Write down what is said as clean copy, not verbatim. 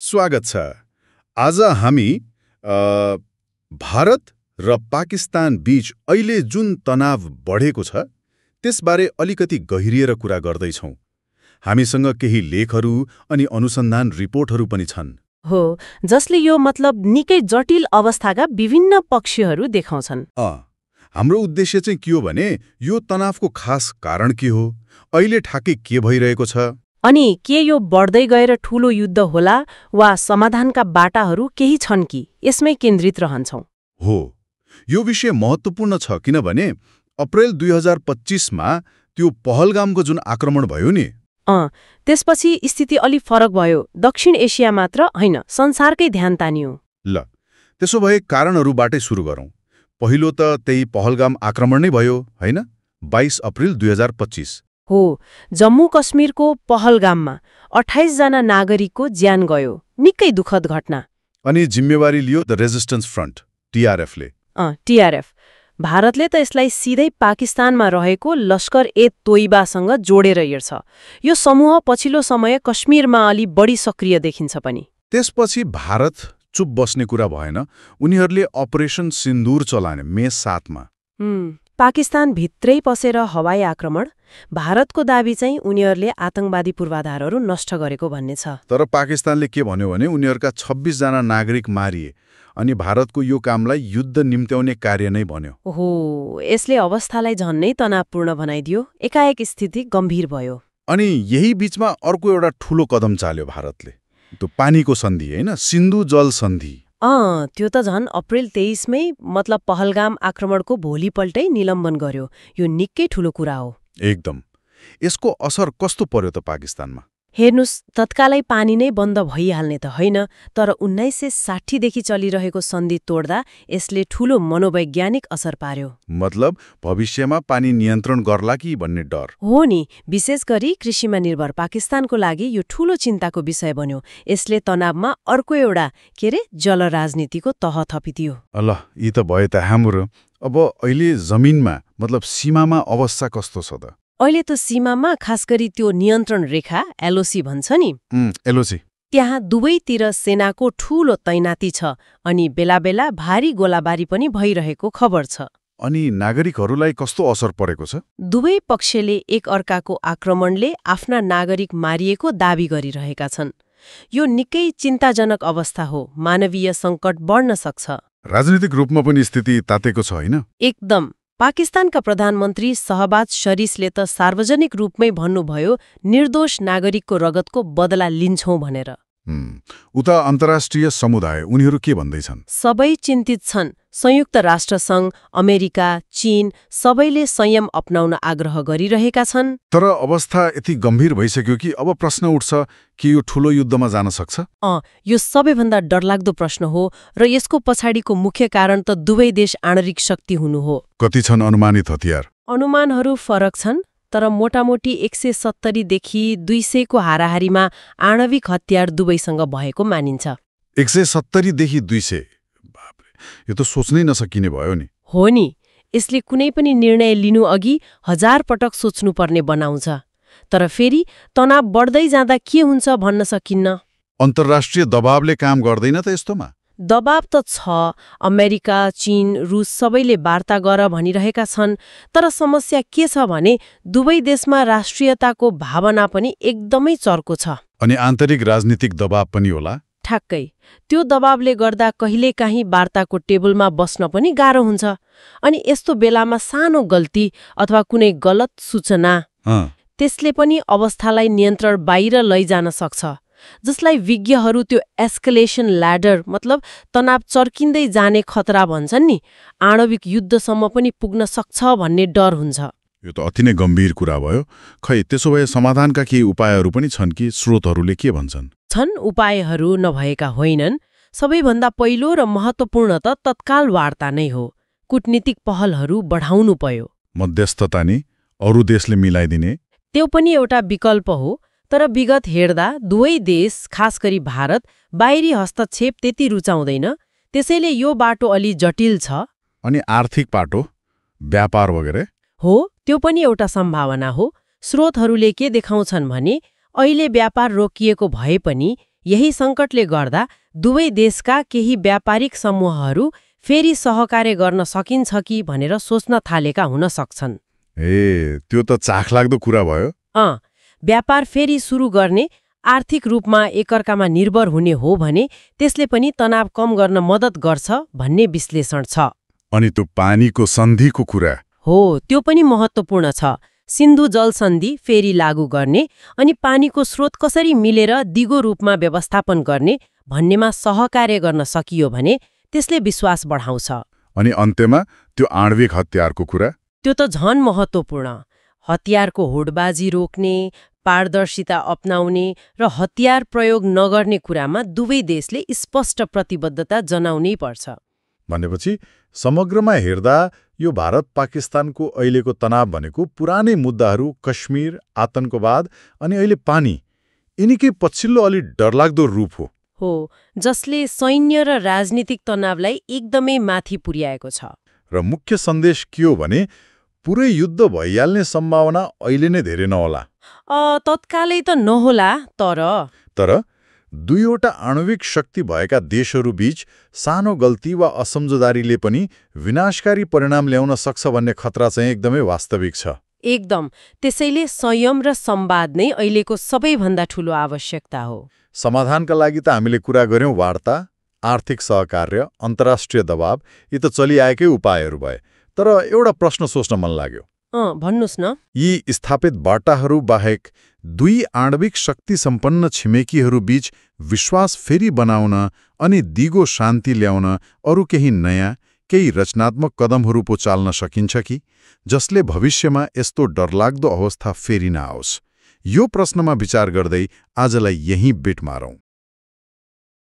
स्वागत छ। आज हामी भारत र पाकिस्तान बीच अहिले जुन तनाव बढेको छ त्यसबारे अलिकति गहिरिएर कुरा गर्दैछौँ। हामीसँग केही लेखहरू अनि अनुसन्धान रिपोर्टहरू पनि छन्। हो, जसले यो निकै जटिल अवस्थाका विभिन्न पक्षहरू देखाउँछन्। हाम्रो उद्देश्य चाहिँ के हो भने यो तनावको खास कारण के हो, अहिले ठ्याक्कै के भइरहेको छ, अनि के यो बढ्दै गएर ठूलो युद्ध होला वा समाधानका बाटाहरू केही छन् कि, यसमै केन्द्रित रहन्छौँ। हो, यो विषय महत्त्वपूर्ण छ किनभने अप्रेल 2025मा त्यो पहलगामको जुन आक्रमण भयो नि, त्यसपछि स्थिति अलि फरक भयो। दक्षिण एसिया मात्र होइन, संसारकै ध्यान तानियो। ल, त्यसो भए कारणहरूबाटै सुरु गरौँ। पहिलो त त्यही पहलगाम आक्रमण नै भयो, होइन? 22 अप्रेल 2025। हो, जम्मू कश्मीरको पहलगाममा 28 जना नागरिकको ज्यान गयो। निकै दुखद घटना। अनि जिम्मेवारी लियो द रेजिस्टेन्स फ्रन्ट, टीआरएफले। टीआरएफ। भारतले त यसलाई सिधै पाकिस्तानमा रहेको लश्कर ए तोइबासँग जोडेर हेर्छ। यो समूह पछिल्लो समय कश्मीरमा अलि बढी सक्रिय देखिन्छ पनि। त्यसपछि भारत चुप बस्ने कुरा भएन। उनीहरूले अपरेसन सिन्दूर चलाए मे 7 मा। पाकिस्तान भित्रै पसेर हवाई आक्रमण। भारतको दाबी चाहिँ उनीहरूले आतंकवादी पूर्वाधारहरू नष्ट गरेको भन्ने छ। तर पाकिस्तानले के भन्यो भने उनीहरूका 26 जना नागरिक मारिए अनि भारतको यो कामलाई युद्ध निम्त्याउने कार्य नै भन्यो। ओहो, यसले अवस्थालाई झन्नै तनावपूर्ण बनाइदियो। एकाएक स्थिति गम्भीर भयो। अनि यही बीचमा अर्को एउटा ठूलो कदम चाल्यो भारतले, त्यो पानीको सन्धि, होइन? सिन्धु जल सन्धि। त्यो त झन् अप्रेल 23 मै पहलगाम आक्रमणको भोलिपल्टै निलम्बन गर्यो। यो निकै ठूलो कुरा हो। एकदम। यसको असर कस्तो पर्यो त पाकिस्तानमा? हेर्नुस्, तत्कालै पानी नै बन्द भइहाल्ने त होइन, तर 1960 देखि चलिरहेको सन्धि तोड्दा यसले ठूलो मनोवैज्ञानिक असर पार्यो। मतलब भविष्यमा पानी नियन्त्रण गर्ला कि भन्ने डर हो नि। विशेष गरी कृषिमा निर्भर पाकिस्तानको लागि यो ठूलो चिन्ताको विषय बन्यो। यसले तनावमा अर्को एउटा जल राजनीतिको तह थपिदियो। ल, यी त भए त हाम्रो। अब अहिले जमिनमा सीमामा अवस्था कस्तो छ त? अहिले त सीमामा खास गरी त्यो नियन्त्रण रेखा एलओसी भन्छ नि, एलओसी, त्यहाँ दुवैतिर सेनाको ठूलो तैनाती छ अनि बेला बेला भारी गोलाबारी पनि भइरहेको खबर छ। अनि नागरिकहरूलाई कस्तो असर परेको छ? दुवै पक्षले एक अर्काको आक्रमणले आफ्ना नागरिक मारिएको दाबी गरिरहेका छन्। यो निकै चिन्ताजनक अवस्था हो। मानवीय सङ्कट बढ्न सक्छ। राजनीतिक रूपमा पनि स्थिति तातेको छ, होइन? एकदम। पाकिस्तानका प्रधानमन्त्री शहबाज शरीफले त सार्वजनिक रूपमै भन्नुभयो निर्दोष नागरिकको रगतको बदला लिन्छौं भनेर। उता अन्तर्राष्ट्रिय समुदाय उनीहरू के भन्दैछन्? सबै चिन्तित छन्। संयुक्त राष्ट्रसङ्घ, अमेरिका, चीन सबैले संयम अपनाउन आग्रह गरिरहेका छन्। तर अवस्था यति गम्भीर भइसक्यो कि अब प्रश्न उठ्छ कि यो ठूलो युद्धमा जान सक्छ? यो सबैभन्दा डरलाग्दो प्रश्न हो र यसको पछाडिको मुख्य कारण त दुवै देश आणविक शक्ति हुनु हो। कति छन् अनुमानित हतियार? अनुमानहरू फरक छन्, तर मोटामोटी 170 देखि 200 को हाराहारीमा आणविक हतियार दुवैसँग भएको मानिन्छ। 170 देखि 200? बापरे, यो त सोच्नै नसकिने भयो नि। हो नि। यसले कुनै पनि निर्णय लिनु अघि 1000 पटक सोच्नुपर्ने बनाउँछ। तर फेरि तनाव बढ्दै जाँदा के हुन्छ भन्न सकिन्न। अन्तर्राष्ट्रिय दबावले काम गर्दैन त यस्तोमा? दबाव त छ। अमेरिका, चीन, रुस सबैले वार्ता गर भनिरहेका छन्। तर समस्या के छ भने दुवै देशमा राष्ट्रियताको भावना पनि एकदमै चर्को छ। अनि आन्तरिक राजनीतिक दबाव पनि होला। ठ्याक्कै। त्यो दबावले गर्दा कहिलेकाहीँ वार्ताको टेबलमा बस्न पनि गाह्रो हुन्छ। अनि यस्तो बेलामा सानो गल्ती अथवा कुनै गलत सूचना, त्यसले पनि अवस्थालाई नियन्त्रण बाहिर लैजान सक्छ, जसलाई विज्ञहरू त्यो एस्केलेसन ल्याडर तनाव चर्किँदै जाने खतरा भन्छन् नि। आणविक युद्धसम्म पनि पुग्न सक्छ भन्ने डर हुन्छ। यो त अति नै गम्भीर कुरा भयो। खै, त्यसो भए समाधानका केही उपायहरू पनि छन् कि? स्रोतहरूले के भन्छन्? छन्, उपायहरू नभएका होइनन्। सबैभन्दा पहिलो र महत्त्वपूर्ण त तत्काल वार्ता नै हो। कूटनीतिक पहलहरू बढाउनु पर्यो। मध्यस्थता नि अरू देशले मिलाइदिने, त्यो पनि एउटा विकल्प हो। तर विगत हेर्दा दुवै देश, खास गरी भारत, बाहिरी हस्तक्षेप त्यति रुचाउँदैन। त्यसैले यो बाटो अलि जटिल छ। अनि आर्थिक बाटो, व्यापार वगैरह? हो, त्यो पनि एउटा सम्भावना हो। स्रोतहरूले के देखाउँछन् भने अहिले व्यापार रोकिएको भए पनि यही सङ्कटले गर्दा दुवै देशका केही व्यापारिक समूहहरू फेरि सहकार्य गर्न सकिन्छ कि भनेर सोच्न थालेका हुन सक्छन्। त्यो त चाखलाग्दो कुरा भयो। व्यापार फेरि सुरु गर्ने, आर्थिक रूपमा एकअर्कामा निर्भर हुने हो भने त्यसले पनि तनाव कम गर्न मद्दत गर्छ भन्ने विश्लेषण छ। अनि त्यो पानीको सन्धिको कुरा हो, त्यो पनि महत्त्वपूर्ण छ। सिन्धु जल सन्धि फेरि लागू गर्ने अनि पानीको स्रोत कसरी मिलेर दिगो रूपमा व्यवस्थापन गर्ने भन्नेमा सहकार्य गर्न सकियो भने त्यसले विश्वास बढाउँछ। अनि अन्त्यमा त्यो आणविक हतियारको कुरा, त्यो त झन महत्त्वपूर्ण। हतियारको होडबाजी रोक्ने, पारदर्शिता अपनाउने र हतियार प्रयोग नगर्ने कुरामा दुवै देशले स्पष्ट प्रतिबद्धता जनाउनै पर्छ। भनेपछि समग्रमा हेर्दा यो भारत पाकिस्तानको अहिलेको तनाव भनेको पुरानै मुद्दाहरू, कश्मीर, आतंकवाद अनि अहिले पानी, यिनीकै पछिल्लो अलि डरलाग्दो रूप हो जसले सैन्य र राजनीतिक तनावलाई एकदमै माथि पुर्याएको छ। र मुख्य सन्देश के हो भने पुरै युद्ध भइहाल्ने सम्भावना अहिले नै धेरै नहोला। तत्कालै त नहोला, तर दुईवटा आणविक शक्ति भएका देशहरू बीच सानो गल्ती वा असमझदारीले पनि विनाशकारी परिणाम ल्याउन सक्छ भन्ने खतरा चाहिँ एकदमै वास्तविक छ। एकदम। त्यसैले संयम र संवाद नै अहिलेको सबैभन्दा ठूलो आवश्यकता हो। समाधानका लागि त हामीले कुरा गर्यौं वार्ता, आर्थिक सहकार्य, अन्तर्राष्ट्रिय दबाव, यी त चलिआएकै उपायहरू भए। तर एउटा प्रश्न सोच्न मन लाग्यो। भन्नुस् न। यी स्थापित बाटाहरू बाहेक दुई आणविक शक्ति सम्पन्न छिमेकीहरू बीच विश्वास फेरि बनाउन अनि दिगो शान्ति ल्याउन अरू केही नयाँ, केही रचनात्मक कदमहरू पो चाल्न सकिन्छ कि जसले भविष्यमा यस्तो डरलाग्दो अवस्था फेरि नआओस्? यो प्रश्नमा विचार गर्दै आजलाई यहीँ बिट मारौं।